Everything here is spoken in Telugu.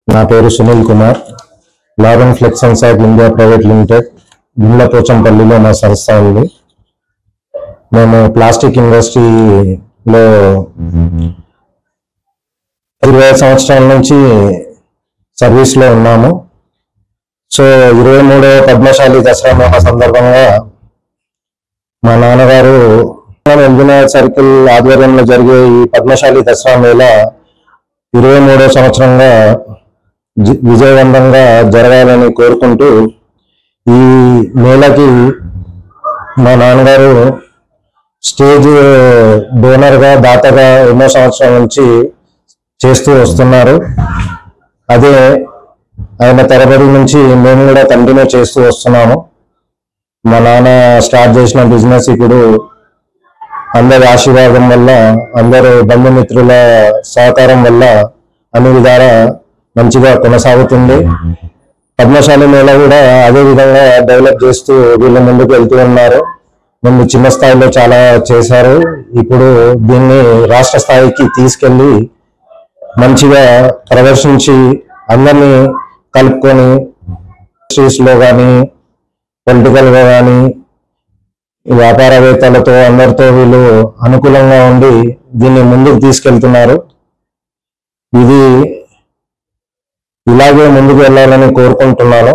నా పేరు Sunil Kumar. Lauren Flex and Side India Private Limited గుండ్లపోచంపల్లిలో నా సంస్థ ఉంది. మేము ప్లాస్టిక్ ఇండస్ట్రీలో 20 సంవత్సరాల నుంచి సర్వీస్లో ఉన్నాము. సో 23వ పద్మశాలి దసరా మేళా సందర్భంగా మా నాన్నగారు ఎల్బీనగర్ సర్కిల్ ఆధ్వర్యంలో జరిగే ఈ పద్మశాలి దసరా మేళా 23వ సంవత్సరంగా విజయవంతంగా జరగాలని కోరుకుంటూ ఈ మేళకి మా నాన్నగారు స్టేజ్ డోనర్గా దాతగా ఎన్నో సంవత్సరాల నుంచి చేస్తూ వస్తున్నారు. అదే ఆయన తరబడి నుంచి మేము కూడా కంటిన్యూ చేస్తూ వస్తున్నాము. మా నాన్న స్టార్ట్ చేసిన బిజినెస్ ఇప్పుడు అందరి ఆశీర్వాదం వల్ల, అందరూ బంధుమిత్రుల సహకారం వల్ల అన్ని విధాలా మంచిగా కొనసాగుతుంది. పద్మశాలి మేళ కూడా అదే విధంగా డెవలప్ చేస్తూ వీళ్ళ ముందుకు వెళ్తూ ఉన్నారు. ముందు చిన్న స్థాయిలో చాలా చేశారు, ఇప్పుడు దీన్ని రాష్ట్ర స్థాయికి తీసుకెళ్లి మంచిగా ప్రదర్శించి అందరినీ కలుపుకొని ఇండస్ట్రీస్లో కానీ పొలిటికల్గా కానీ వ్యాపారవేత్తలతో అందరితో వీళ్ళు అనుకూలంగా ఉండి దీన్ని ముందుకు తీసుకెళ్తున్నారు. ఇది ఇలాగే ముందుకు వెళ్ళాలని కోరుకుంటున్నాను.